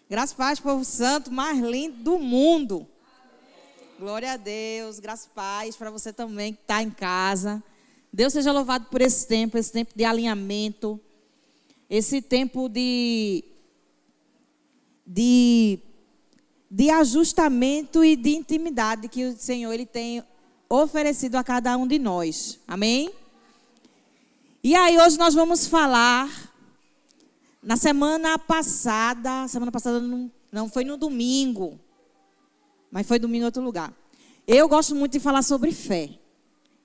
Graça e paz, povo santo, mais lindo do mundo. Glória a Deus, graça e paz para você também que está em casa. Deus seja louvado por esse tempo de alinhamento, esse tempo de ajustamento e de intimidade que o Senhor ele tem oferecido a cada um de nós. Amém? E aí hoje nós vamos falar. Na semana passada não foi no domingo, mas foi domingo em outro lugar. Eu gosto muito de falar sobre fé.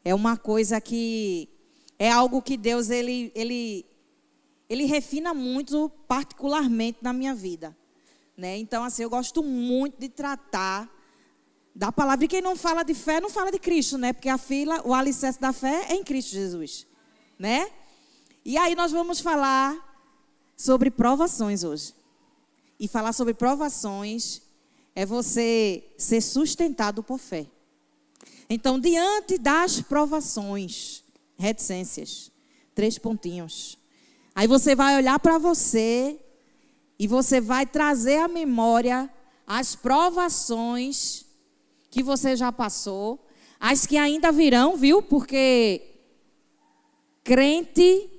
É uma coisa que é algo que Deus ele refina muito, particularmente na minha vida, né? Então assim, eu gosto muito de tratar da palavra. E quem não fala de fé não fala de Cristo, né? Porque o alicerce da fé é em Cristo Jesus, né? E aí nós vamos falar sobre provações hoje. E falar sobre provações é você ser sustentado por fé. Então, diante das provações, reticências, 3 pontinhos. Aí você vai olhar para você e você vai trazer à memória as provações que você já passou, as que ainda virão, viu? Porque crente,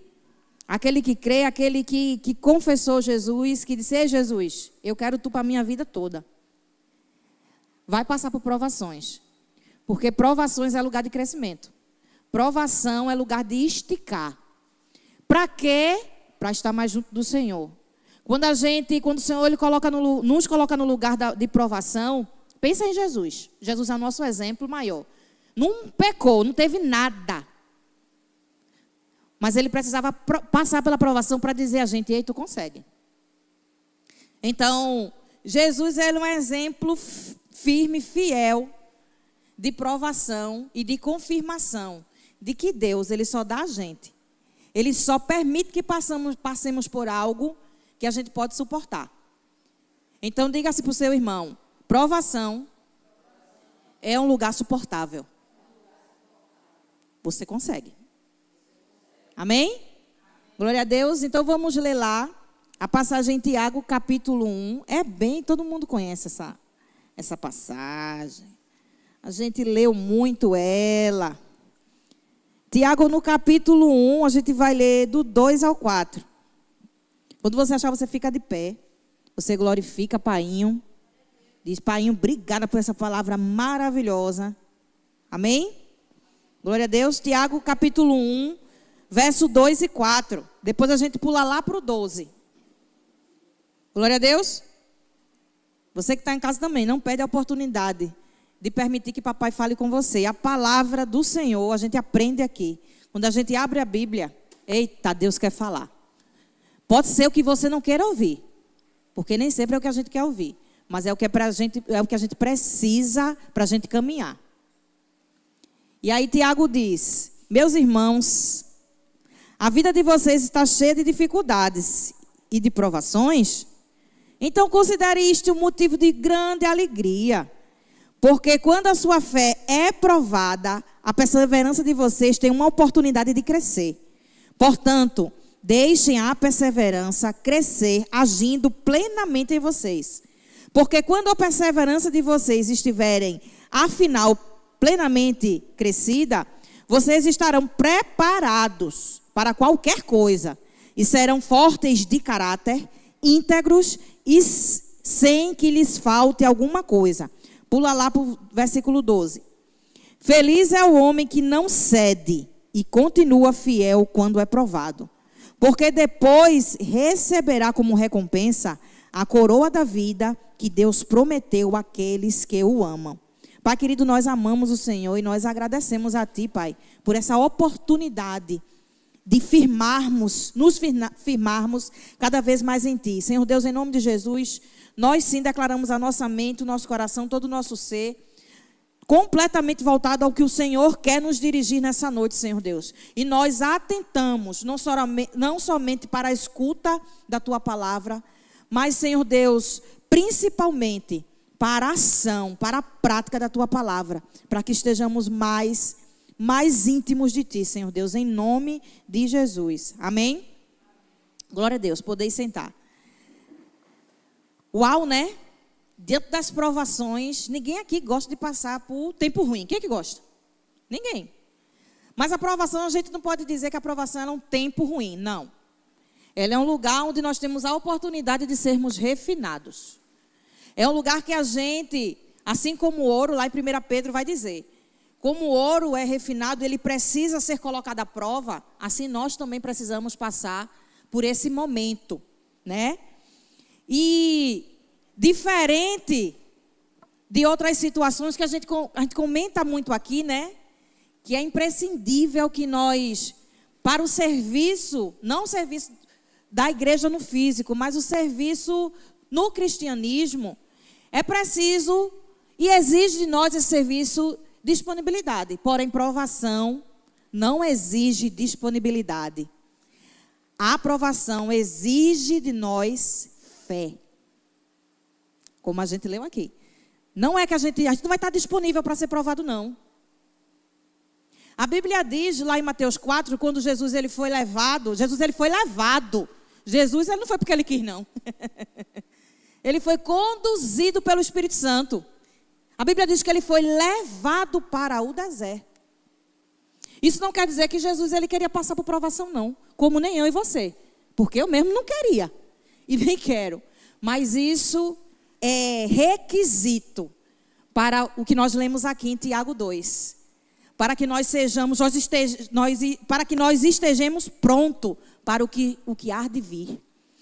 aquele que crê, aquele que confessou Jesus, que disse: Ei, Jesus, eu quero tu para a minha vida toda. Vai passar por provações. Porque provações é lugar de crescimento. Provação é lugar de esticar. Para quê? Para estar mais junto do Senhor. Quando o Senhor ele nos coloca no lugar de provação, pensa em Jesus. Jesus é o nosso exemplo maior. Não pecou, não teve nada. Mas ele precisava passar pela provação para dizer a gente: ei, tu consegue. Então, Jesus é um exemplo firme, fiel, de provação e de confirmação de que Deus, ele só dá a gente. Ele só permite que passemos por algo que a gente pode suportar. Então, diga-se para o seu irmão: provação é um lugar suportável. Você consegue. Amém? Glória a Deus. Então vamos ler lá a passagem em Tiago, capítulo 1. Todo mundo conhece essa passagem. A gente leu muito ela. Tiago, no capítulo 1, a gente vai ler do 2 ao 4. Quando você achar, você fica de pé. Você glorifica Painho. Diz: Painho, obrigada por essa palavra maravilhosa. Amém? Glória a Deus. Tiago, capítulo 1. Verso 2 e 4. Depois a gente pula lá para o 12. Glória a Deus. Você que está em casa também, não perde a oportunidade de permitir que papai fale com você. A palavra do Senhor, a gente aprende aqui. Quando a gente abre a Bíblia, eita, Deus quer falar. Pode ser o que você não queira ouvir. Porque nem sempre é o que a gente quer ouvir. Mas é o que a gente precisa para a gente caminhar. E aí Tiago diz: meus irmãos, a vida de vocês está cheia de dificuldades e de provações. Então considere isto um motivo de grande alegria. Porque quando a sua fé é provada, a perseverança de vocês tem uma oportunidade de crescer. Portanto, deixem a perseverança crescer, agindo plenamente em vocês. Porque quando a perseverança de vocês estiverem, afinal, plenamente crescida, vocês estarão preparados para qualquer coisa e serão fortes de caráter, íntegros e sem que lhes falte alguma coisa. Pula lá para o versículo 12. Feliz é o homem que não cede e continua fiel quando é provado, porque depois receberá como recompensa a coroa da vida que Deus prometeu àqueles que o amam. Pai querido, nós amamos o Senhor e nós agradecemos a Ti, Pai, por essa oportunidade de nos firmarmos cada vez mais em Ti. Senhor Deus, em nome de Jesus, nós sim declaramos a nossa mente, o nosso coração, todo o nosso ser, completamente voltado ao que o Senhor quer nos dirigir nessa noite, Senhor Deus. E nós atentamos, não somente para a escuta da Tua palavra, mas, Senhor Deus, principalmente para a ação, para a prática da Tua palavra, para que estejamos mais íntimos de Ti, Senhor Deus, em nome de Jesus. Amém? Glória a Deus, podeis sentar. Uau, né? Diante das provações, ninguém aqui gosta de passar por tempo ruim. Quem é que gosta? Ninguém. Mas a provação, a gente não pode dizer que a provação é um tempo ruim, não. Ela é um lugar onde nós temos a oportunidade de sermos refinados. É um lugar que a gente, assim como o ouro, lá em 1 Pedro vai dizer, como o ouro é refinado, ele precisa ser colocado à prova, assim nós também precisamos passar por esse momento, né? E diferente de outras situações que a gente comenta muito aqui, né? Que é imprescindível que nós, para o serviço, não o serviço da igreja no físico, mas o serviço no cristianismo, é preciso e exige de nós esse serviço disponibilidade. Porém, provação não exige disponibilidade. A aprovação exige de nós fé. Como a gente leu aqui. Não é que a gente não vai estar disponível para ser provado, não. A Bíblia diz lá em Mateus 4, quando Jesus ele foi levado. Jesus ele não foi porque ele quis, não. Ele foi conduzido pelo Espírito Santo. A Bíblia diz que ele foi levado para o deserto. Isso não quer dizer que Jesus ele queria passar por provação, não. Como nem eu e você. Porque eu mesmo não queria. E nem quero. Mas isso é requisito para o que nós lemos aqui em Tiago 2. Para que nós estejamos prontos para o que há de vir.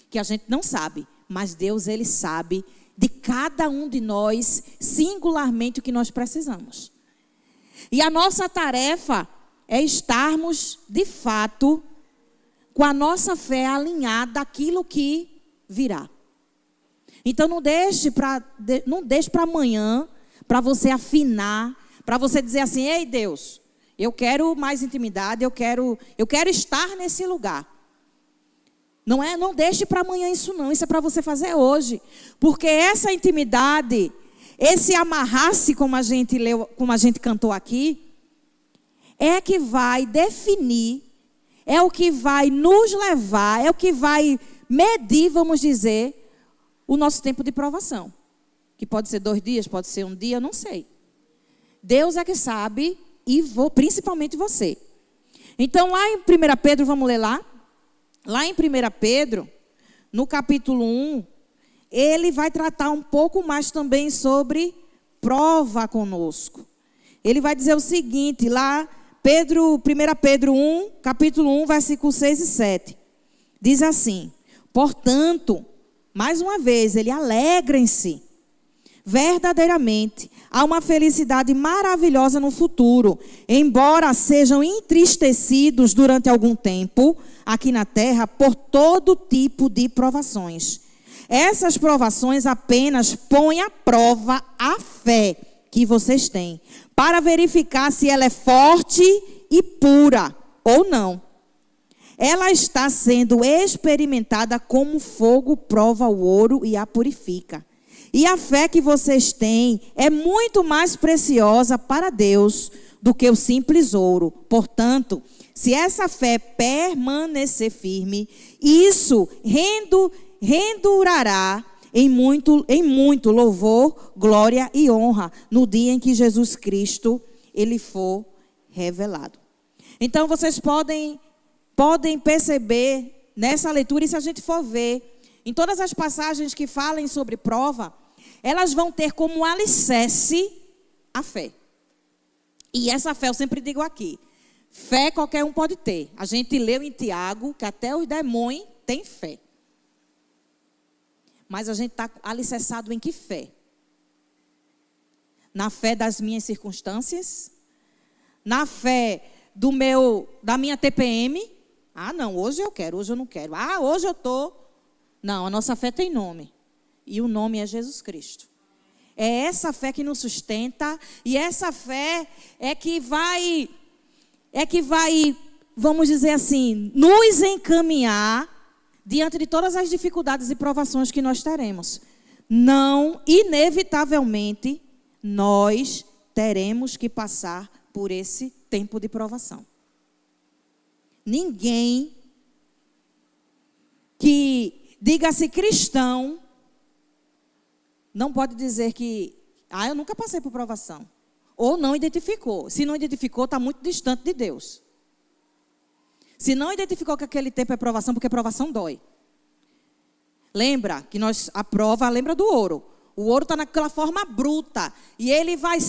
Que a gente não sabe. Mas Deus, ele sabe de cada um de nós, singularmente, o que nós precisamos. E a nossa tarefa é estarmos, de fato, com a nossa fé alinhada àquilo que virá. Então, não deixe para amanhã, para você afinar, para você dizer assim, ei Deus, eu quero mais intimidade, eu quero estar nesse lugar. Não deixe para amanhã isso não, isso é para você fazer hoje. Porque essa intimidade, esse amarrar-se, como a gente leu, como a gente cantou aqui, é que vai definir, é o que vai nos levar, é o que vai medir, vamos dizer, o nosso tempo de provação. Que pode ser 2 dias, pode ser 1 dia, eu não sei. Deus é que sabe, e principalmente você. Então lá em 1 Pedro, vamos ler lá. Lá em 1 Pedro, no capítulo 1, ele vai tratar um pouco mais também sobre prova conosco. Ele vai dizer o seguinte, lá, 1 Pedro 1, capítulo 1, versículos 6 e 7. Diz assim, portanto, mais uma vez, alegrem-se. Verdadeiramente, há uma felicidade maravilhosa no futuro, embora sejam entristecidos durante algum tempo aqui na terra por todo tipo de provações. Essas provações apenas põem à prova a fé que vocês têm, para verificar se ela é forte e pura ou não. Ela está sendo experimentada como fogo prova o ouro e a purifica. E a fé que vocês têm é muito mais preciosa para Deus do que o simples ouro. Portanto, se essa fé permanecer firme, isso rendurará em muito louvor, glória e honra no dia em que Jesus Cristo ele for revelado. Então, vocês podem perceber nessa leitura, e se a gente for ver, em todas as passagens que falem sobre prova, elas vão ter como alicerce a fé. E essa fé, eu sempre digo aqui, fé qualquer um pode ter. A gente leu em Tiago que até os demônios têm fé. Mas a gente está alicerçado em que fé? Na fé das minhas circunstâncias? Na fé da minha TPM? Ah, não, hoje eu quero, hoje eu não quero. Ah, hoje eu estou. Não, a nossa fé tem nome. E o nome é Jesus Cristo. É essa fé que nos sustenta. E essa fé é que vai, vamos dizer assim, nos encaminhar diante de todas as dificuldades e provações que nós teremos. Não, inevitavelmente, nós teremos que passar por esse tempo de provação. Ninguém que diga-se cristão não pode dizer que, eu nunca passei por provação. Ou não identificou. Se não identificou, está muito distante de Deus. Se não identificou que aquele tempo é provação, porque provação dói. Lembra que a prova lembra do ouro. O ouro está naquela forma bruta. E ele vai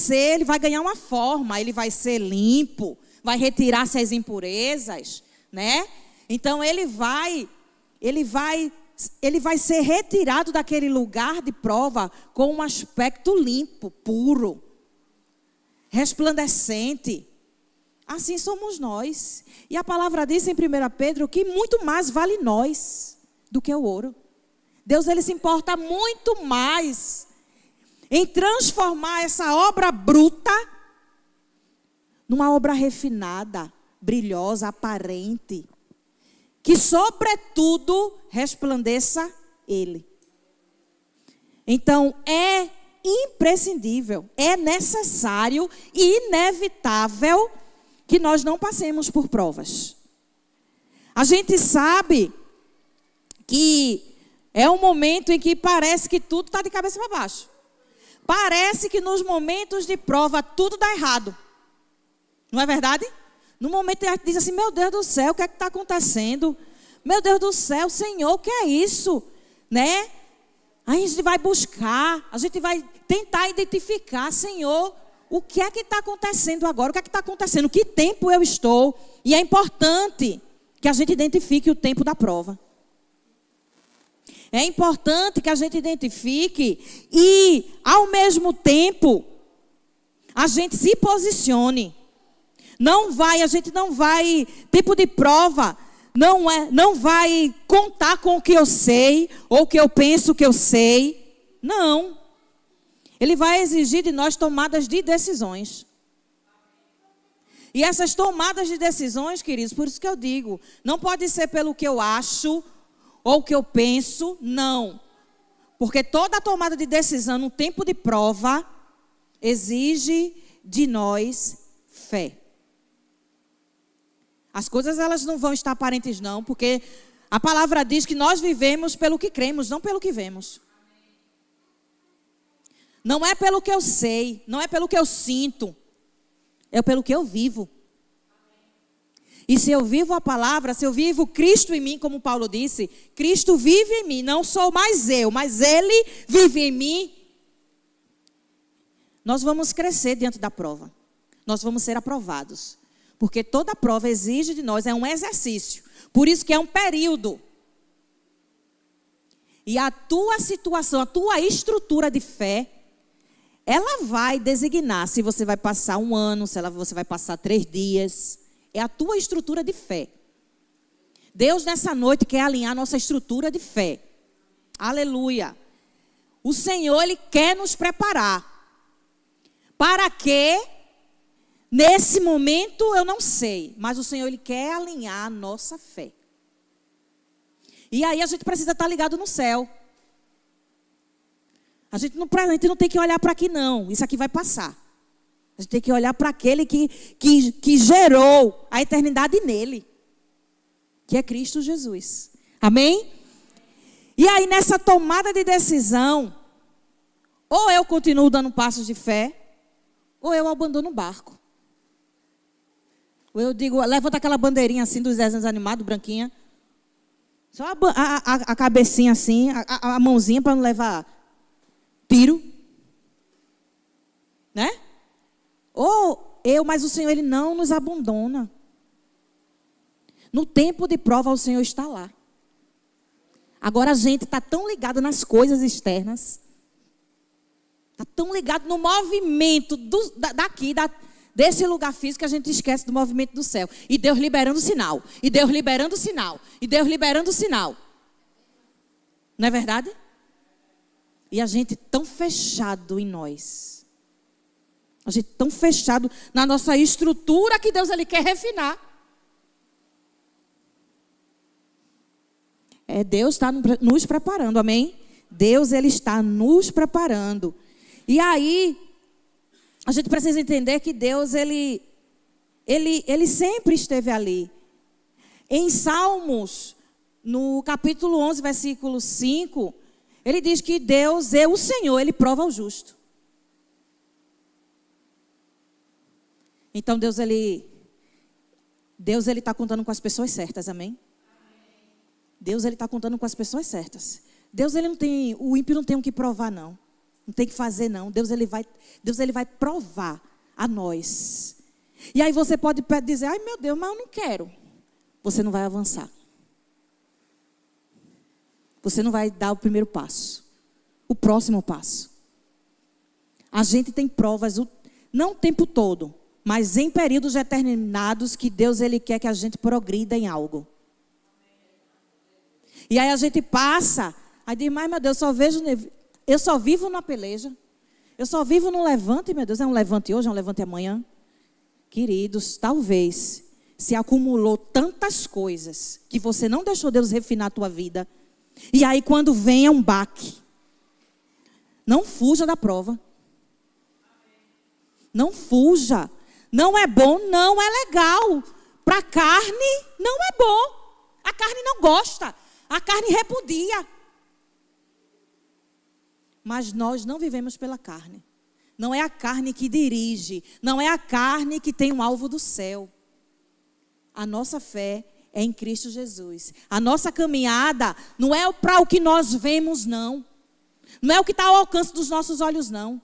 ganhar uma forma, ele vai ser limpo, vai retirar-se as impurezas, né? Então ele vai ser retirado daquele lugar de prova com um aspecto limpo, puro, resplandecente. Assim somos nós. E a palavra diz em 1 Pedro que muito mais vale nós do que o ouro. Deus, ele se importa muito mais em transformar essa obra bruta numa obra refinada, brilhosa, aparente, que sobretudo resplandeça ele. Então é imprescindível, é necessário e inevitável que nós não passemos por provas. A gente sabe que é um momento em que parece que tudo está de cabeça para baixo. Parece que nos momentos de prova tudo dá errado. Não é verdade? No momento a gente diz assim, meu Deus do céu, o que é que está acontecendo? Meu Deus do céu, Senhor, o que é isso? Né? A gente vai buscar, a gente vai tentar identificar, Senhor, o que é que está acontecendo agora? O que é que está acontecendo? Que tempo eu estou? E é importante que a gente identifique o tempo da prova. É importante que a gente identifique e, ao mesmo tempo, a gente se posicione. A gente não vai, tipo de prova, não vai contar com o que eu sei, ou o que eu penso que eu sei. Não. Ele vai exigir de nós tomadas de decisões. E essas tomadas de decisões, queridos, por isso que eu digo, não pode ser pelo que eu acho, ou o que eu penso, não. Porque toda tomada de decisão no tempo de prova exige de nós fé. As coisas elas não vão estar aparentes não, porque a palavra diz que nós vivemos pelo que cremos, não pelo que vemos. Não é pelo que eu sei, não é pelo que eu sinto, é pelo que eu vivo. E se eu vivo a palavra, se eu vivo Cristo em mim, como Paulo disse, Cristo vive em mim, não sou mais eu, mas Ele vive em mim. Nós vamos crescer diante da prova. Nós vamos ser aprovados. Porque toda prova exige de nós, é um exercício. Por isso que é um período. E a tua situação, a tua estrutura de fé, ela vai designar se você vai passar 1 ano, se você vai passar 3 dias. É a tua estrutura de fé. Deus nessa noite quer alinhar nossa estrutura de fé. Aleluia. O Senhor, Ele quer nos preparar. Para que, nesse momento, eu não sei. Mas o Senhor, Ele quer alinhar a nossa fé. E aí a gente precisa estar ligado no céu. A gente não tem que olhar para aqui não. Isso aqui vai passar. A gente tem que olhar para aquele que gerou a eternidade nele. Que é Cristo Jesus. Amém? E aí nessa tomada de decisão, ou eu continuo dando passos de fé, ou eu abandono o barco. Ou eu digo, levanta aquela bandeirinha assim dos desenhos animados, branquinha. Só a cabecinha assim, a mãozinha para não levar tiro. Né? Mas o Senhor, Ele não nos abandona. No tempo de prova, o Senhor está lá. Agora a gente está tão ligado nas coisas externas. Está tão ligado no movimento desse lugar físico que a gente esquece do movimento do céu. E Deus liberando sinal. E Deus liberando sinal. E Deus liberando sinal. Não é verdade? E a gente tão fechado em nós. A gente tão fechado na nossa estrutura que Deus Ele quer refinar. Deus está nos preparando, amém? Deus Ele está nos preparando. E aí, a gente precisa entender que Deus Ele sempre esteve ali. Em Salmos, no capítulo 11, versículo 5, Ele diz que Deus é o Senhor, Ele prova o justo. Então Deus ele está contando com as pessoas certas, amém? Deus ele está contando com as pessoas certas. O ímpio não tem o que provar, não. Não tem o que fazer, não. Deus ele vai provar a nós. E aí você pode dizer, ai meu Deus, mas eu não quero. Você não vai avançar. Você não vai dar o primeiro passo. O próximo passo. A gente tem provas, não o tempo todo, mas em períodos determinados que Deus ele quer que a gente progrida em algo. E aí a gente passa, aí diz, mas meu Deus, eu só vivo na peleja. Eu só vivo no levante, meu Deus, é um levante hoje, é um levante amanhã. Queridos, talvez se acumulou tantas coisas que você não deixou Deus refinar a tua vida. E aí quando vem é um baque. Não fuja da prova. Não fuja. Não é bom, não é legal. Para a carne, não é bom. A carne não gosta. A carne repudia. Mas nós não vivemos pela carne. Não é a carne que dirige. Não é a carne que tem um alvo do céu. A nossa fé é em Cristo Jesus. A nossa caminhada não é para o que nós vemos, não. Não é o que está ao alcance dos nossos olhos, não.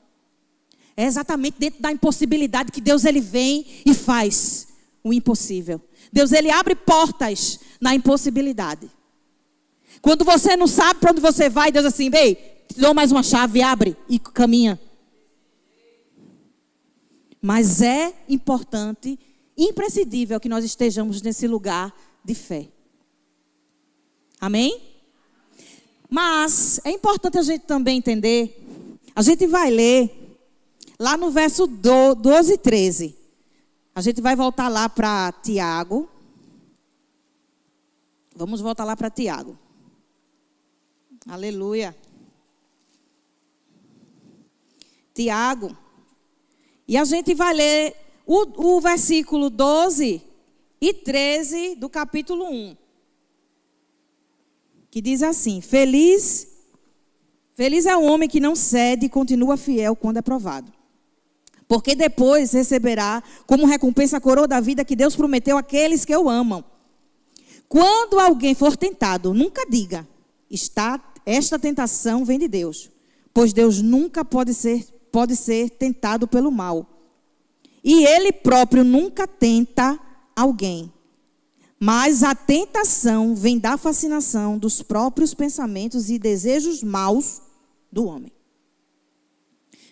É exatamente dentro da impossibilidade que Deus ele vem e faz o impossível. Deus ele abre portas na impossibilidade. Quando você não sabe para onde você vai, Deus assim, ei, te dou mais uma chave, abre e caminha. Mas é importante, imprescindível que nós estejamos nesse lugar de fé. Amém? Mas é importante a gente também entender, a gente vai ler lá no verso 12 e 13. A gente vai voltar lá para Tiago. Vamos voltar lá para Tiago. Aleluia. Tiago. E a gente vai ler o versículo 12 e 13 do capítulo 1. Que diz assim: Feliz é o homem que não cede e continua fiel quando é provado. Porque depois receberá como recompensa a coroa da vida que Deus prometeu àqueles que o amam. Quando alguém for tentado, nunca diga, esta tentação vem de Deus. Pois Deus nunca pode ser tentado pelo mal. E Ele próprio nunca tenta alguém. Mas a tentação vem da fascinação dos próprios pensamentos e desejos maus do homem.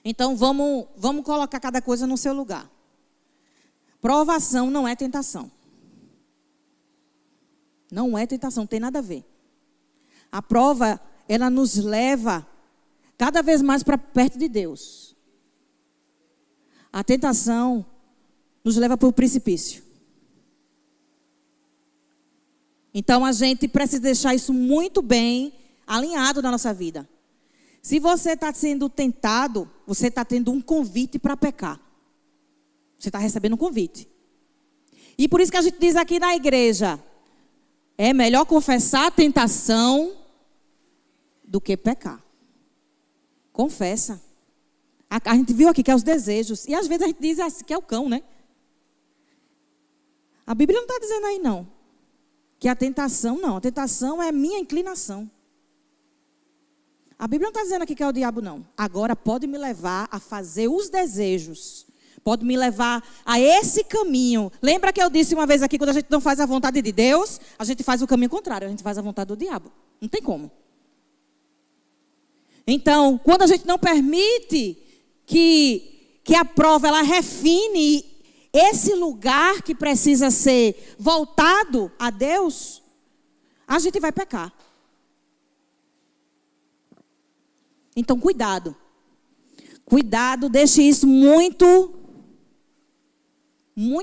Então vamos colocar cada coisa no seu lugar. Provação não é tentação. Não é tentação, não tem nada a ver. A prova, ela nos leva cada vez mais para perto de Deus. A tentação nos leva para o precipício. Então a gente precisa deixar isso muito bem alinhado na nossa vida. Se você está sendo tentado, você está tendo um convite para pecar. Você está recebendo um convite. E por isso que a gente diz aqui na igreja, é melhor confessar a tentação do que pecar. Confessa. A gente viu aqui que é os desejos. E às vezes a gente diz assim, que é o cão, né? A Bíblia não está dizendo aí não. Que a tentação, não. A tentação é a minha inclinação. A Bíblia não está dizendo aqui que é o diabo, não. Agora pode me levar a fazer os desejos. Pode me levar a esse caminho. Lembra que eu disse uma vez aqui, quando a gente não faz a vontade de Deus, a gente faz o caminho contrário. A gente faz a vontade do diabo. Não tem como. Então, quando a gente não permite que a prova ela refine esse lugar que precisa ser voltado a Deus, a gente vai pecar. Então, cuidado. Cuidado, deixe isso muito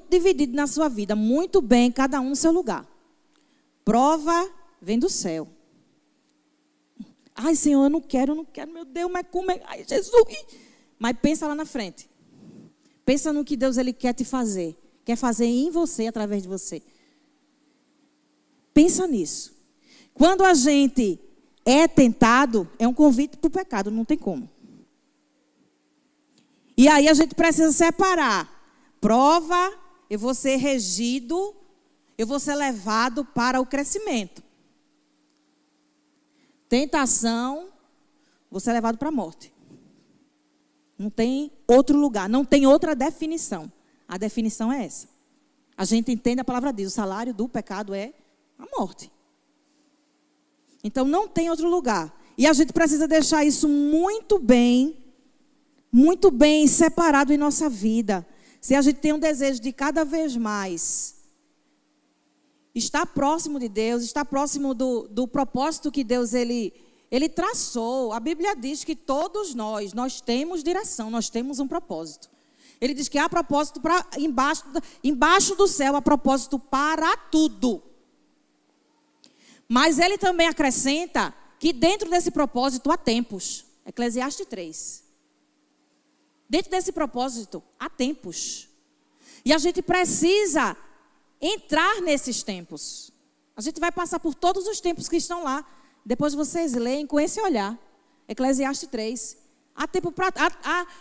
dividido na sua vida. Muito bem, cada um no seu lugar. Prova vem do céu. Ai, Senhor, eu não quero, meu Deus, mas como é? Ai, Jesus. Mas pensa lá na frente. Pensa no que Deus ele quer te fazer. Quer fazer em você, através de você. Pensa nisso. Quando a gente é tentado, é um convite para o pecado, não tem como. E aí a gente precisa separar. Prova, eu vou ser regido, eu vou ser levado para o crescimento. Tentação, vou ser levado para a morte. Não tem outro lugar, não tem outra definição. A definição é essa. A gente entende, a palavra diz, o salário do pecado é a morte. Então não tem outro lugar. E a gente precisa deixar isso muito bem separado em nossa vida. Se a gente tem um desejo de cada vez mais estar próximo de Deus, estar próximo do propósito que Deus ele traçou. A Bíblia diz que todos nós temos direção, nós temos um propósito. Ele diz que há propósito embaixo do céu, há propósito para tudo. Mas ele também acrescenta que dentro desse propósito há tempos. Eclesiastes 3. Dentro desse propósito há tempos. E a gente precisa entrar nesses tempos. A gente vai passar por todos os tempos que estão lá. Depois vocês leem com esse olhar. Eclesiastes 3.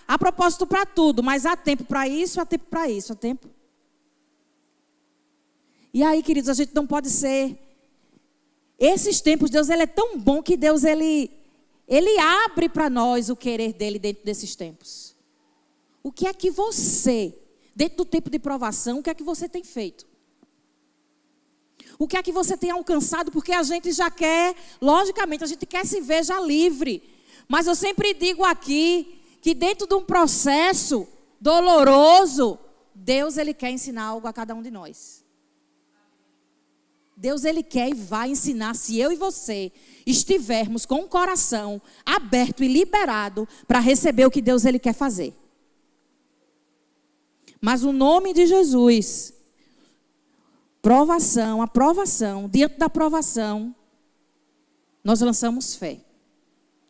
Há propósito para tudo, mas há tempo para isso, há tempo para isso, há tempo. E aí, queridos, a gente não pode ser... Esses tempos, Deus ele é tão bom que Deus ele abre para nós o querer dele dentro desses tempos. O que é que você, dentro do tempo de provação, o que é que você tem feito? O que é que você tem alcançado? Porque a gente já quer, logicamente, a gente quer se ver já livre. Mas eu sempre digo aqui que dentro de um processo doloroso, Deus ele quer ensinar algo a cada um de nós. Deus ele quer e vai ensinar se eu e você estivermos com o coração aberto e liberado para receber o que Deus ele quer fazer. Mas o nome de Jesus, provação, aprovação, diante da provação, nós lançamos fé.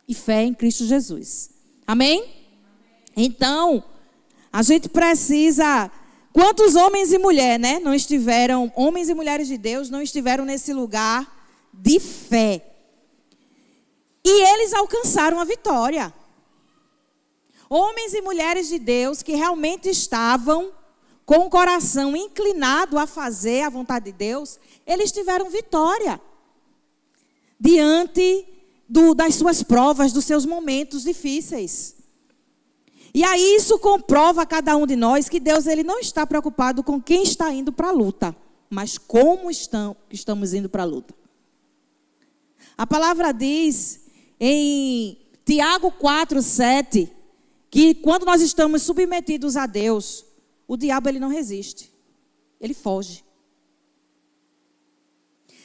E fé em Cristo Jesus. Amém? Então, a gente precisa... Quantos homens e mulheres, né, não estiveram, homens e mulheres de Deus, não estiveram nesse lugar de fé. E eles alcançaram a vitória. Homens e mulheres de Deus que realmente estavam com o coração inclinado a fazer a vontade de Deus, eles tiveram vitória. Diante das suas provas, dos seus momentos difíceis. E aí isso comprova a cada um de nós que Deus ele não está preocupado com quem está indo para a luta, mas como estamos indo para a luta. A palavra diz em Tiago 4:7 que quando nós estamos submetidos a Deus, o diabo ele não resiste, ele foge.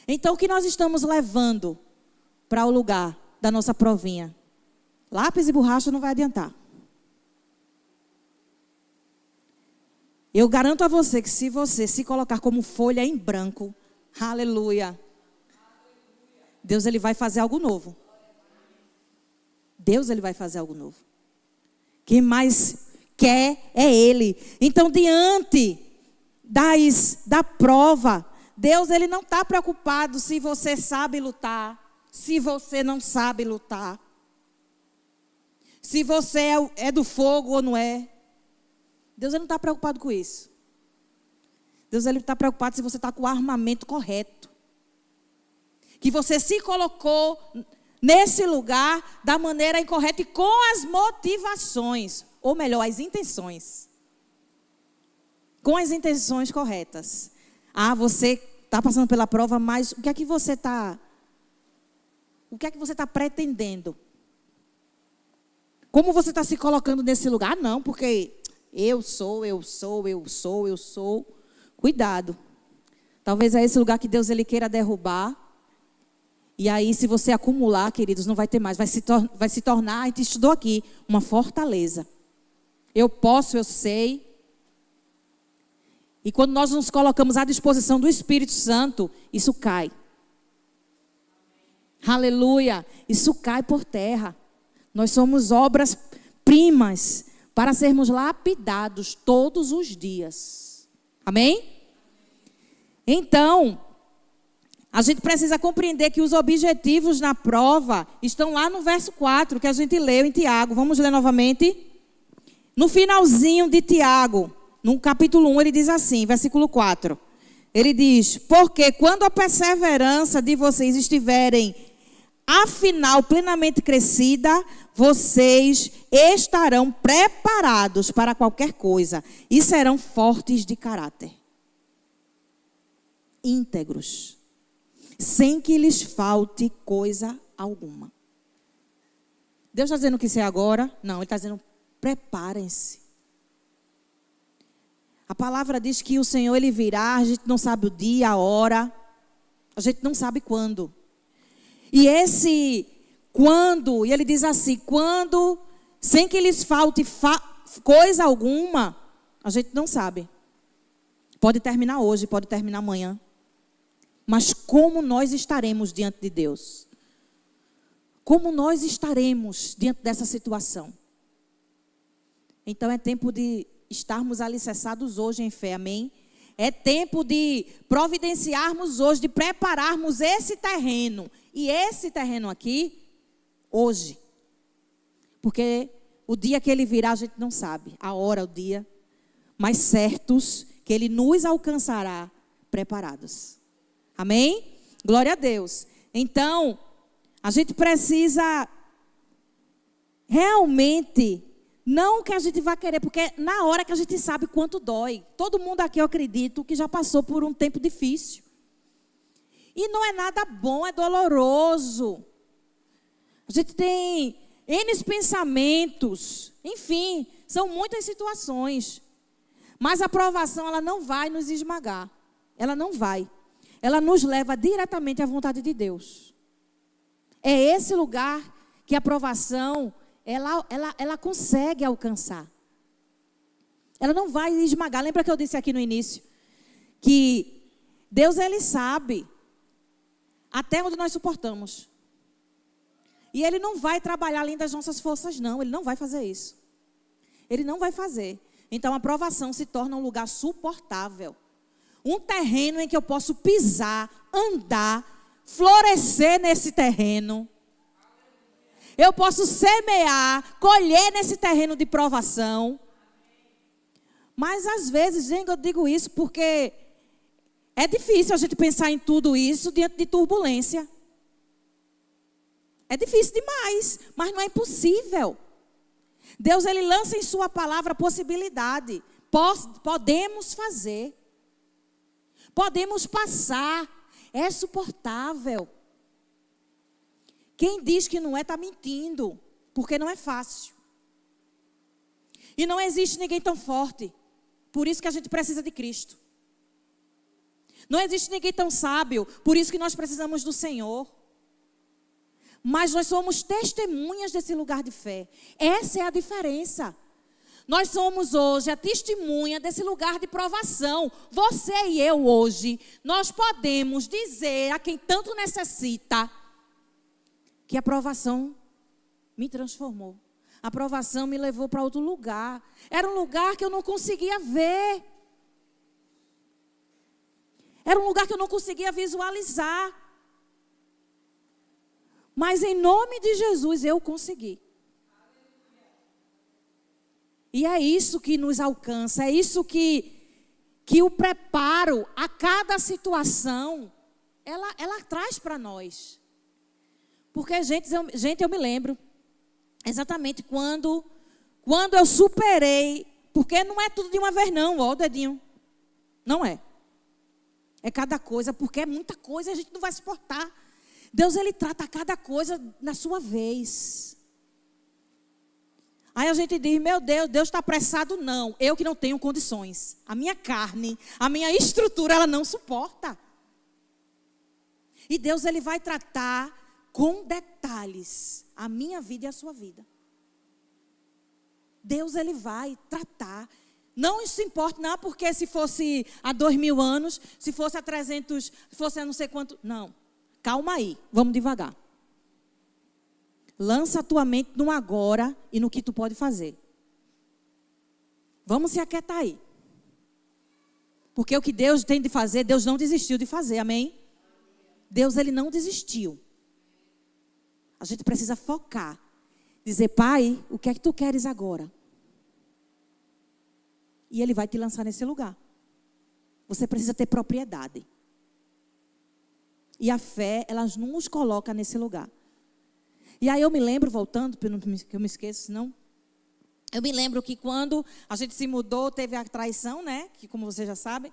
Então o que nós estamos levando para o lugar da nossa provinha? Lápis e borracha não vai adiantar. Eu garanto a você que se você se colocar como folha em branco, aleluia, Deus ele vai fazer algo novo. Deus ele vai fazer algo novo. Quem mais quer é Ele. Então, diante da prova, Deus ele não está preocupado se você sabe lutar, se você não sabe lutar, se você é do fogo ou não é. Deus ele não está preocupado com isso. Deus ele está preocupado se você está com o armamento correto. Que você se colocou nesse lugar da maneira incorreta e com as motivações, ou melhor, as intenções. Com as intenções corretas. Ah, você está passando pela prova, mas o que é que você está pretendendo? Como você está se colocando nesse lugar? Ah, não, porque eu sou. Cuidado. Talvez é esse lugar que Deus ele queira derrubar. E aí, se você acumular, queridos, não vai ter mais. Vai se tornar, a gente estudou aqui, uma fortaleza. Eu posso, eu sei. E quando nós nos colocamos à disposição do Espírito Santo, isso cai. Aleluia. Isso cai por terra. Nós somos obras-primas para sermos lapidados todos os dias. Amém? Então, A gente precisa compreender que os objetivos na prova estão lá no verso 4, que a gente leu em Tiago. Vamos ler novamente? No finalzinho de Tiago, no capítulo 1, ele diz assim, versículo 4. Ele diz, porque quando a perseverança de vocês estiverem, afinal, plenamente crescida, vocês estarão preparados para qualquer coisa e serão fortes de caráter. Íntegros, sem que lhes falte coisa alguma. Deus está dizendo que isso é agora? Não, Ele está dizendo, preparem-se. A palavra diz que o Senhor, Ele virá, a gente não sabe o dia, a hora, a gente não sabe quando. E esse quando, e Ele diz assim, quando, sem que lhes falte coisa alguma, a gente não sabe. Pode terminar hoje, pode terminar amanhã. Mas como nós estaremos diante de Deus? Como nós estaremos diante dessa situação? Então é tempo de estarmos alicerçados hoje em fé, amém? É tempo de providenciarmos hoje, de prepararmos esse terreno. E esse terreno aqui, hoje. Porque o dia que Ele virá, a gente não sabe. A hora, o dia. Mas certos que Ele nos alcançará preparados. Amém? Glória a Deus. Então, a gente precisa realmente, não que a gente vá querer, porque na hora que a gente sabe quanto dói. Todo mundo aqui, eu acredito, que já passou por um tempo difícil. E não é nada bom, é doloroso. A gente tem N pensamentos, enfim, são muitas situações. Mas a provação, ela não vai nos esmagar. Ela não vai. Ela nos leva diretamente à vontade de Deus. É esse lugar que a provação, ela consegue alcançar. Ela não vai esmagar. Lembra que eu disse aqui no início? Que Deus, Ele sabe até onde nós suportamos. E Ele não vai trabalhar além das nossas forças, não. Ele não vai fazer isso. Ele não vai fazer. Então a provação se torna um lugar suportável. Um terreno em que eu posso pisar, andar, florescer nesse terreno. Eu posso semear, colher nesse terreno de provação. Mas às vezes, gente, eu digo isso porque é difícil a gente pensar em tudo isso diante de turbulência. É difícil demais, mas não é impossível. Deus, Ele lança em sua palavra a possibilidade. Podemos fazer. Podemos passar. É suportável. Quem diz que não é, está mentindo. Porque não é fácil. E não existe ninguém tão forte. Por isso que a gente precisa de Cristo. Não existe ninguém tão sábio. Por isso que nós precisamos do Senhor. Mas nós somos testemunhas desse lugar de fé. Essa é a diferença. Nós somos hoje a testemunha desse lugar de provação. Você e eu hoje, nós podemos dizer a quem tanto necessita que a provação me transformou. A provação me levou para outro lugar. Era um lugar que eu não conseguia ver. Era um lugar que eu não conseguia visualizar. Mas em nome de Jesus eu consegui. E é isso que nos alcança, é isso que o preparo a cada situação, ela traz para nós. Porque, gente, eu me lembro exatamente quando eu superei, porque não é tudo de uma vez não, ó o dedinho, não é. É cada coisa, porque é muita coisa, a gente não vai suportar. Deus, Ele trata cada coisa na sua vez. Aí a gente diz, meu Deus, Deus está apressado? Não, eu que não tenho condições. A minha carne, a minha estrutura, ela não suporta. E Deus, Ele vai tratar com detalhes a minha vida e a sua vida. Deus, Ele vai tratar. Não se importa, não, porque se fosse há 2000 anos, se fosse há 300, se fosse a não sei quanto, não. Calma aí, vamos devagar. Lança a tua mente no agora e no que tu pode fazer. Vamos se aquietar aí. Porque o que Deus tem de fazer, Deus não desistiu de fazer, amém? Deus, ele não desistiu. A gente precisa focar. Dizer, Pai, o que é que tu queres agora? E ele vai te lançar nesse lugar. Você precisa ter propriedade. E a fé, ela nos coloca nesse lugar. E aí eu me lembro, voltando, que eu me esqueço, senão... Eu me lembro que quando a gente se mudou, teve a traição, né? Que como vocês já sabem.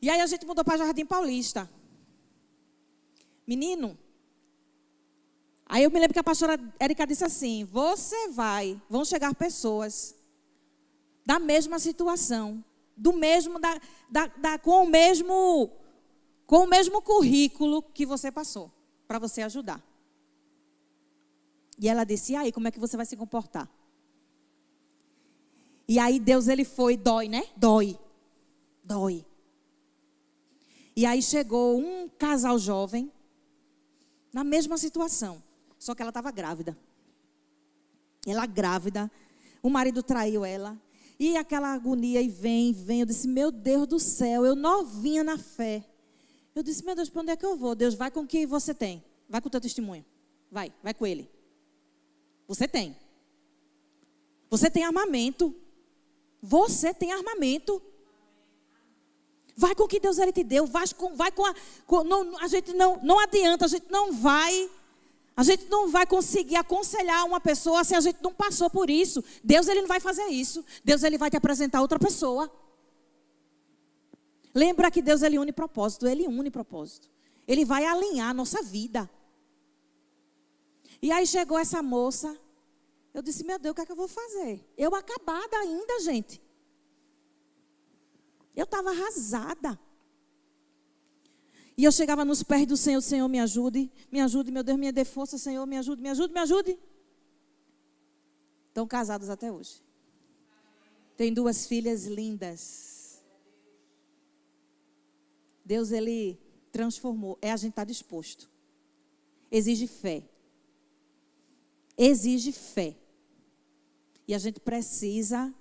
E aí a gente mudou para Jardim Paulista. Menino. Aí eu me lembro que a pastora Érica disse assim, vão chegar pessoas da mesma situação, com o mesmo currículo que você passou, para você ajudar. E ela disse, e aí, como é que você vai se comportar? E aí Deus, ele foi, dói, né? Dói. E aí chegou um casal jovem, na mesma situação, só que ela estava grávida. Ela grávida, o marido traiu ela, e aquela agonia, e vem, eu disse, meu Deus do céu, eu novinha na fé. Eu disse, meu Deus, para onde é que eu vou? Deus, vai com o que você tem, vai com o teu testemunho, vai com ele. Você tem armamento. Você tem armamento. Vai com o que Deus ele te deu. A gente não adianta. A gente não vai conseguir aconselhar uma pessoa se a gente não passou por isso. Deus ele não vai fazer isso. Deus ele vai te apresentar outra pessoa. Lembra que Deus ele une propósito. Ele une propósito. Ele vai alinhar a nossa vida. E aí chegou essa moça. Eu disse, meu Deus, o que é que eu vou fazer? Eu acabada ainda, gente. Eu estava arrasada. E eu chegava nos pés do Senhor, Senhor, me ajude, meu Deus, me dê força, Senhor, me ajude. Estão casados até hoje. Tem 2 filhas lindas. Deus, ele transformou. A gente está disposto. Exige fé. E a gente precisa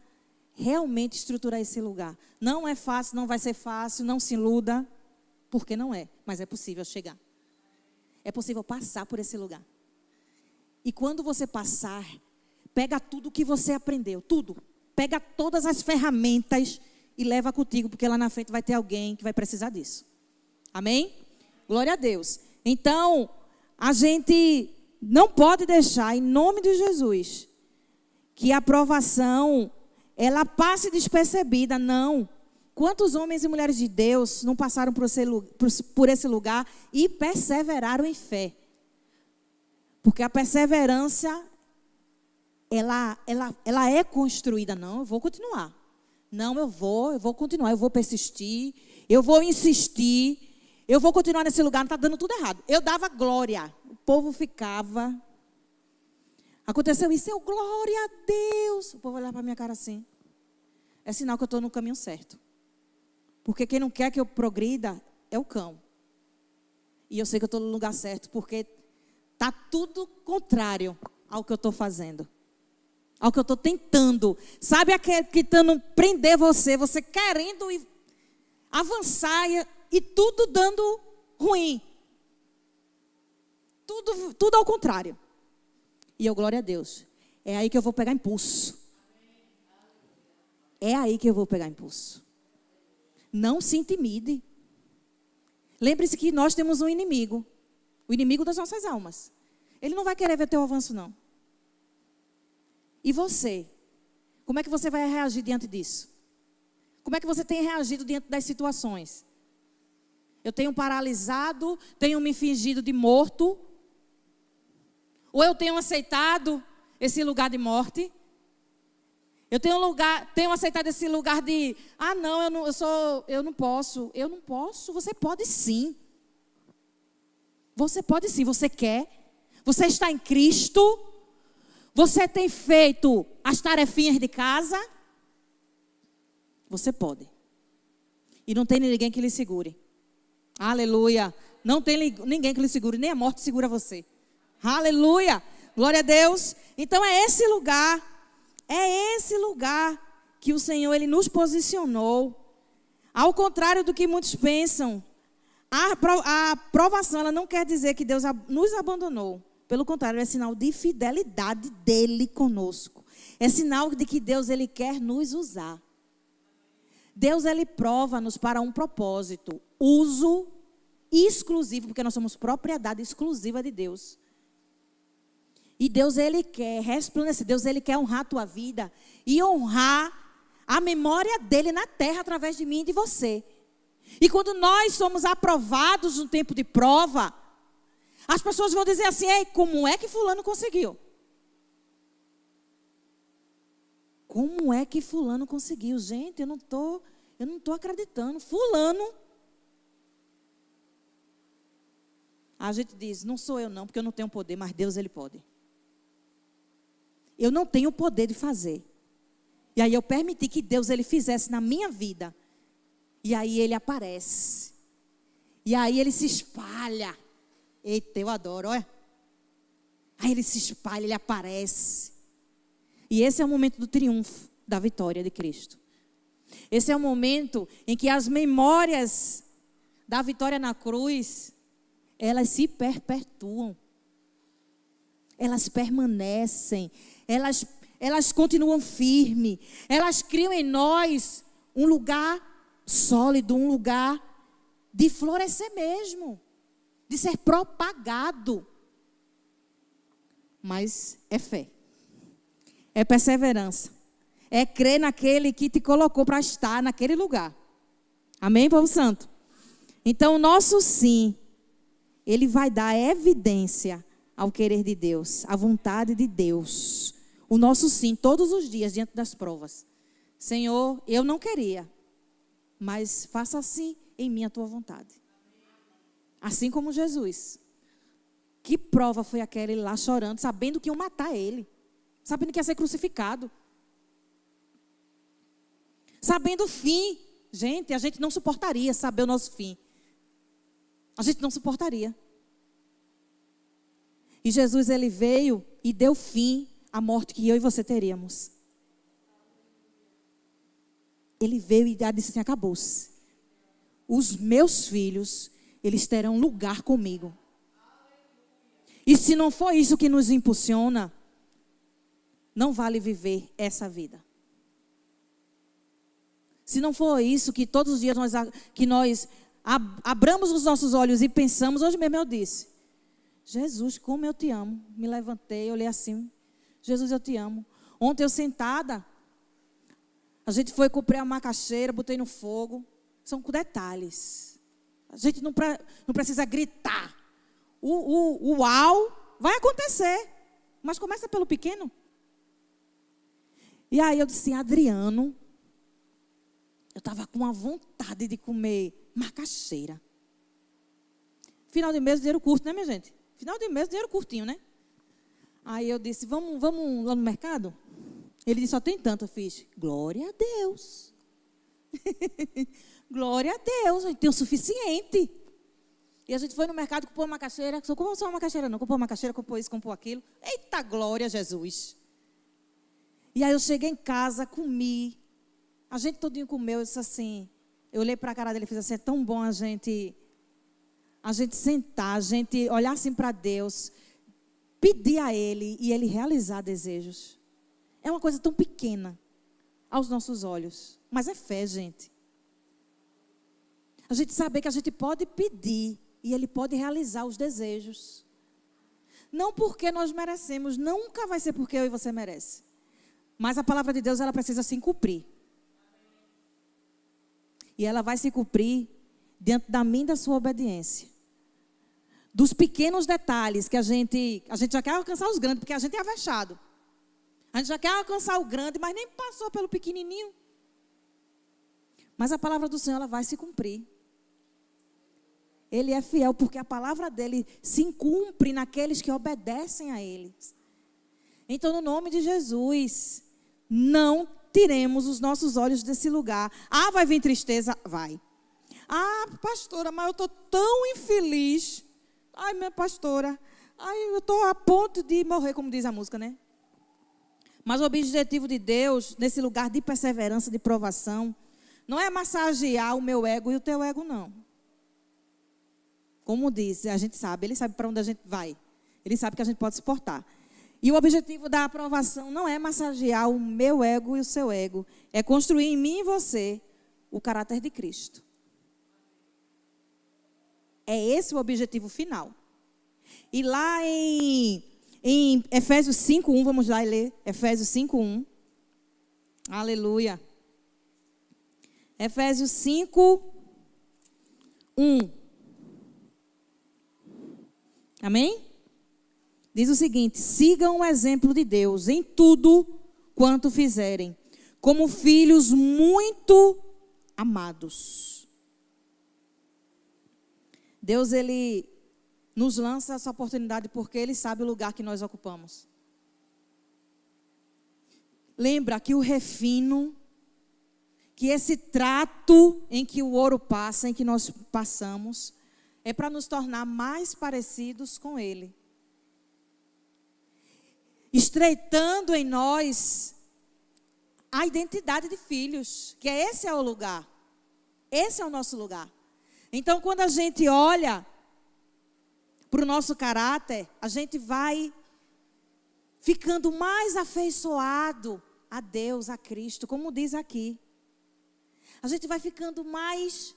realmente estruturar esse lugar. Não é fácil, não vai ser fácil, não se iluda, porque não é, mas é possível chegar. É possível passar por esse lugar. E quando você passar, pega tudo que você aprendeu, tudo. Pega todas as ferramentas e leva contigo, porque lá na frente vai ter alguém que vai precisar disso. Amém? Glória a Deus. Então, a gente não pode deixar, em nome de Jesus, que a aprovação, ela passe despercebida, não. Quantos homens e mulheres de Deus não passaram por esse lugar e perseveraram em fé? Porque a perseverança, ela é construída. Não, eu vou continuar. Não, eu vou continuar, eu vou persistir, eu vou insistir, eu vou continuar nesse lugar, não está dando tudo errado. Eu dava glória, o povo ficava... Aconteceu isso, eu, glória a Deus. O povo olhava para a minha cara assim. É sinal que eu estou no caminho certo. Porque quem não quer que eu progrida é o cão. E eu sei que eu estou no lugar certo, porque está tudo contrário ao que eu estou fazendo. Ao que eu estou tentando. Sabe aquele que tentando prender você querendo avançar e tudo dando ruim. Tudo ao contrário. E eu, glória a Deus, é aí que eu vou pegar impulso. Não se intimide. Lembre-se que nós temos um inimigo. O inimigo das nossas almas. Ele não vai querer ver teu avanço, não. E você? Como é que você vai reagir diante disso? Como é que você tem reagido diante das situações? Eu tenho paralisado, tenho me fingido de morto... Ou eu tenho aceitado esse lugar de morte? Eu tenho aceitado esse lugar de, não, eu não posso. Eu não posso. Você pode sim. Você quer. Você está em Cristo. Você tem feito as tarefinhas de casa. Você pode. E não tem ninguém que lhe segure. Aleluia. Não tem ninguém que lhe segure. Nem a morte segura você. Aleluia, glória a Deus. Então é esse lugar que o Senhor ele nos posicionou. Ao contrário do que muitos pensam, A provação, ela não quer dizer que Deus nos abandonou. Pelo contrário, é sinal de fidelidade dele conosco. É sinal de que Deus, ele quer nos usar. Deus, ele prova-nos para um propósito. Uso exclusivo, porque nós somos propriedade exclusiva de Deus. E Deus, ele quer resplandecer. Deus, ele quer honrar a tua vida e honrar a memória dele na terra através de mim e de você. E quando nós somos aprovados no tempo de prova, as pessoas vão dizer assim: ei, como é que fulano conseguiu? Como é que fulano conseguiu? Gente, eu não tô acreditando. Fulano. A gente diz: não sou eu não, porque eu não tenho poder, mas Deus, ele pode. Eu não tenho o poder de fazer. E aí eu permiti que Deus, ele fizesse na minha vida. E aí ele aparece. E aí ele se espalha. Eita, eu adoro, olha. Aí ele se espalha, ele aparece. E esse é o momento do triunfo, da vitória de Cristo. Esse é o momento em que as memórias da vitória na cruz, elas se perpetuam. Elas permanecem. Elas continuam firmes. Elas criam em nós um lugar sólido, um lugar de florescer mesmo, de ser propagado. Mas é fé, é perseverança, é crer naquele que te colocou para estar naquele lugar. Amém, povo santo? Então o nosso sim, ele vai dar evidência ao querer de Deus, à vontade de Deus. O nosso sim, todos os dias, diante das provas. Senhor, eu não queria, mas faça assim em mim a tua vontade. Assim como Jesus. Que prova foi aquela, ele lá chorando, sabendo que iam matar ele. Sabendo que ia ser crucificado. Sabendo o fim. Gente, a gente não suportaria saber o nosso fim. A gente não suportaria. E Jesus, ele veio e deu fim à morte que eu e você teríamos. Ele veio e disse assim: acabou-se. Os meus filhos, eles terão lugar comigo. E se não for isso que nos impulsiona, não vale viver essa vida. Se não for isso que todos os dias nós abramos os nossos olhos e pensamos, hoje mesmo eu disse: Jesus, como eu te amo. Me levantei, olhei assim: Jesus, eu te amo. Ontem eu sentada, a gente foi comprar uma macaxeira, botei no fogo. São detalhes. A gente não precisa gritar. O uau vai acontecer, mas começa pelo pequeno. E aí eu disse: Adriano, eu estava com uma vontade de comer macaxeira. Final de mês, dinheiro curto, né, minha gente? Final de mês, dinheiro curtinho, né? Aí eu disse: vamos lá no mercado? Ele disse: só tem tanto. Eu fiz: glória a Deus. Glória a Deus, a gente tem o suficiente. E a gente foi no mercado, comprou uma macaxeira. Só comprou só uma macaxeira, não. Comprou uma macaxeira, comprou isso, comprou aquilo. Eita glória, Jesus. E aí eu cheguei em casa, comi. A gente todinho comeu. Eu disse assim, eu olhei para a cara dele e fiz assim: é tão bom a gente sentar, a gente olhar assim para Deus, pedir a Ele e Ele realizar desejos. É uma coisa tão pequena aos nossos olhos, mas é fé, gente. A gente saber que a gente pode pedir e Ele pode realizar os desejos. Não porque nós merecemos, nunca vai ser porque eu e você merece. Mas a palavra de Deus, ela precisa se cumprir. E ela vai se cumprir diante da minha e da sua obediência. Dos pequenos detalhes que a gente já quer alcançar os grandes, porque a gente é avexado. A gente já quer alcançar o grande, mas nem passou pelo pequenininho. Mas a palavra do Senhor, ela vai se cumprir. Ele é fiel porque a palavra dele se cumpre naqueles que obedecem a ele. Então, no nome de Jesus, não tiremos os nossos olhos desse lugar. Ah, vai vir tristeza? Vai. Ah, pastora, mas eu estou tão infeliz. Ai, minha pastora, eu estou a ponto de morrer, como diz a música, né? Mas o objetivo de Deus, nesse lugar de perseverança, de provação, não é massagear o meu ego e o teu ego, não. Como disse, a gente sabe, Ele sabe para onde a gente vai. Ele sabe que a gente pode suportar. E o objetivo da aprovação não é massagear o meu ego e o seu ego. É construir em mim e você o caráter de Cristo. É esse o objetivo final. E lá em Efésios 5:1, vamos lá ler. Efésios 5:1. Aleluia. Efésios 5:1. Amém? Diz o seguinte: sigam o exemplo de Deus em tudo quanto fizerem, como filhos muito amados. Deus, Ele nos lança essa oportunidade porque Ele sabe o lugar que nós ocupamos. Lembra que o refino, que esse trato em que o ouro passa, em que nós passamos, é para nos tornar mais parecidos com Ele. Estreitando em nós a identidade de filhos, que esse é o lugar. Esse é o nosso lugar. Então, quando a gente olha para o nosso caráter, a gente vai ficando mais afeiçoado a Deus, a Cristo, como diz aqui. A gente vai ficando mais,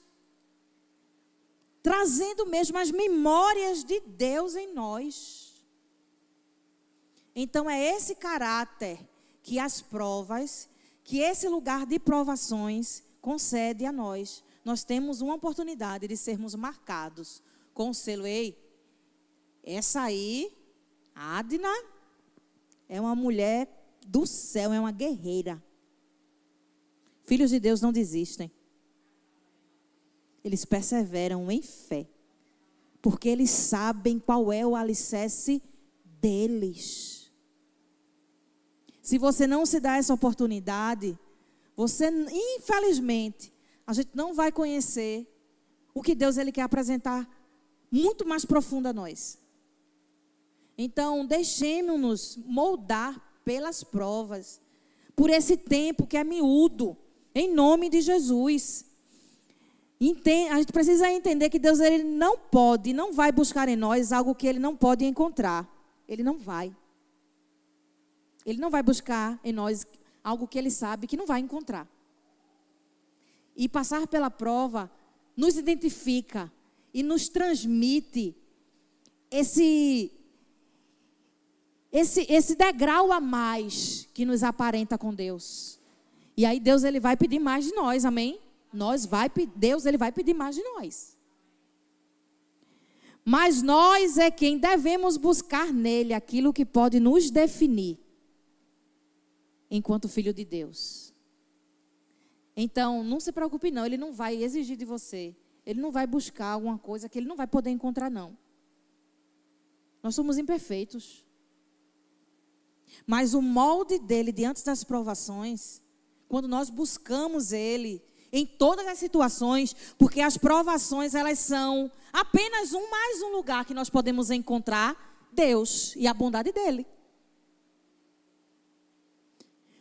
trazendo mesmo as memórias de Deus em nós. Então é esse caráter que as provas, que esse lugar de provações concede a nós. Nós temos uma oportunidade de sermos marcados com o selo. Ei, essa aí, Adna, é uma mulher do céu, é uma guerreira. Filhos de Deus não desistem. Eles perseveram em fé. Porque eles sabem qual é o alicerce deles. Se você não se dá essa oportunidade, você, infelizmente, a gente não vai conhecer o que Deus Ele quer apresentar muito mais profundo a nós. Então, deixemos-nos moldar pelas provas, por esse tempo que é miúdo, em nome de Jesus. A gente precisa entender que Deus Ele não pode, não vai buscar em nós algo que Ele não pode encontrar. Ele não vai. Ele não vai buscar em nós algo que Ele sabe que não vai encontrar. E passar pela prova nos identifica e nos transmite esse degrau a mais que nos aparenta com Deus. E aí Deus Ele vai pedir mais de nós, amém? Deus Ele vai pedir mais de nós. Mas nós é quem devemos buscar nele aquilo que pode nos definir enquanto filho de Deus. Então, não se preocupe não, Ele não vai exigir de você. Ele não vai buscar alguma coisa que Ele não vai poder encontrar, não. Nós somos imperfeitos. Mas o molde dele diante das provações, quando nós buscamos Ele em todas as situações, porque as provações elas são apenas mais um lugar que nós podemos encontrar Deus e a bondade dele.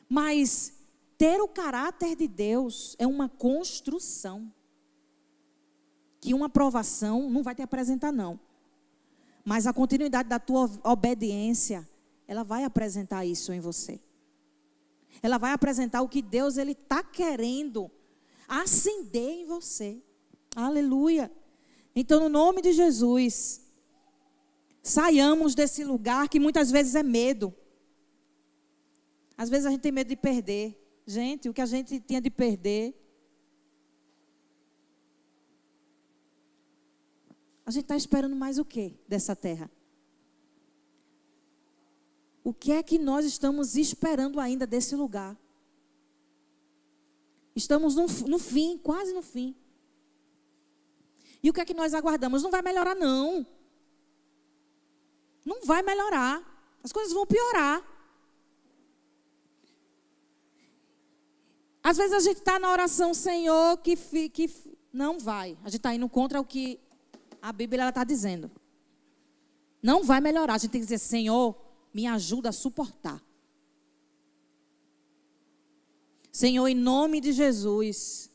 Mas ter o caráter de Deus é uma construção que uma provação não vai te apresentar, não. Mas a continuidade da tua obediência, ela vai apresentar isso em você. Ela vai apresentar o que Deus Ele está querendo acender em você. Aleluia. Então, no nome de Jesus, saiamos desse lugar que muitas vezes é medo. Às vezes a gente tem medo de perder. Gente, o que a gente tinha de perder, a gente está esperando mais o quê dessa terra? O que é que nós estamos esperando ainda desse lugar? Estamos no fim, quase no fim. E o que é que nós aguardamos? Não vai melhorar, não. Não vai melhorar. As coisas vão piorar. Às vezes a gente está na oração, Senhor, que não vai. A gente está indo contra o que a Bíblia está dizendo. Não vai melhorar. A gente tem que dizer, Senhor, me ajuda a suportar. Senhor, em nome de Jesus,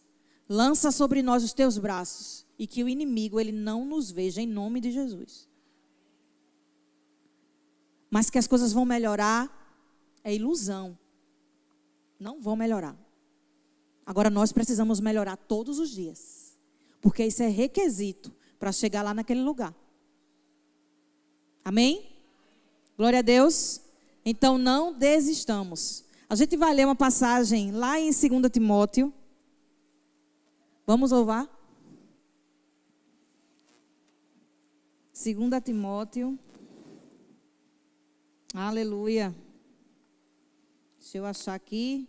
lança sobre nós os teus braços e que o inimigo ele não nos veja em nome de Jesus. Mas que as coisas vão melhorar é ilusão. Não vão melhorar. Agora nós precisamos melhorar todos os dias, porque isso é requisito para chegar lá naquele lugar. Amém? Glória a Deus. Então não desistamos. A gente vai ler uma passagem lá em 2 Timóteo. Vamos louvar? 2 Timóteo. Aleluia. Deixa eu achar aqui.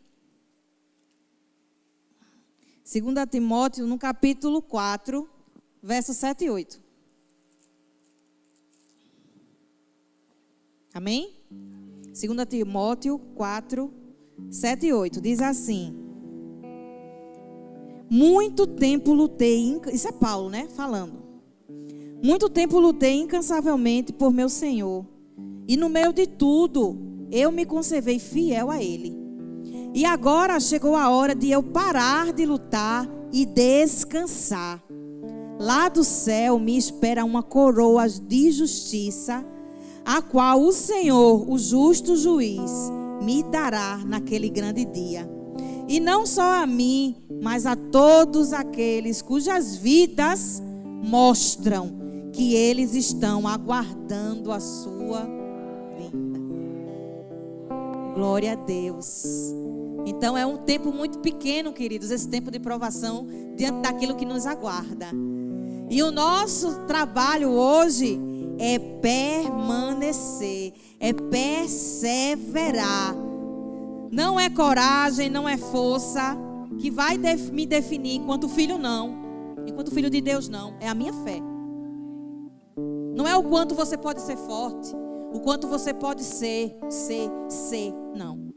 2 Timóteo, no capítulo 4, versos 7 e 8. Amém? 2 Timóteo 4, 7 e 8. Diz assim: muito tempo lutei, isso é Paulo, né? Falando. Muito tempo lutei incansavelmente por meu Senhor, e no meio de tudo, eu me conservei fiel a Ele. E agora chegou a hora de eu parar de lutar e descansar. Lá do céu me espera uma coroa de justiça, a qual o Senhor, o justo juiz, me dará naquele grande dia. E não só a mim, mas a todos aqueles cujas vidas mostram que eles estão aguardando a sua vinda. Glória a Deus. Então é um tempo muito pequeno, queridos, esse tempo de provação diante daquilo que nos aguarda. E o nosso trabalho hoje é permanecer, é perseverar. Não é coragem, não é força que vai me definir enquanto filho, não. Enquanto filho de Deus, não. É a minha fé. Não é o quanto você pode ser forte, o quanto você pode ser, não.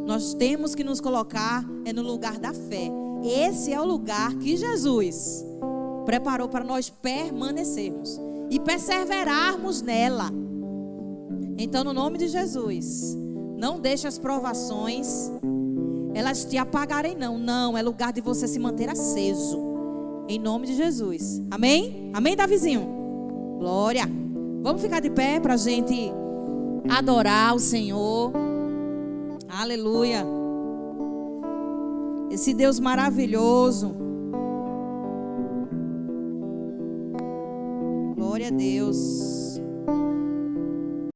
Nós temos que nos colocar no lugar da fé. Esse é o lugar que Jesus preparou para nós permanecermos e perseverarmos nela. Então, no nome de Jesus, não deixe as provações elas te apagarem, não. Não, é lugar de você se manter aceso. Em nome de Jesus. Amém? Amém, Davizinho? Glória. Vamos ficar de pé para a gente adorar o Senhor. Aleluia. Esse Deus maravilhoso. Glória a Deus.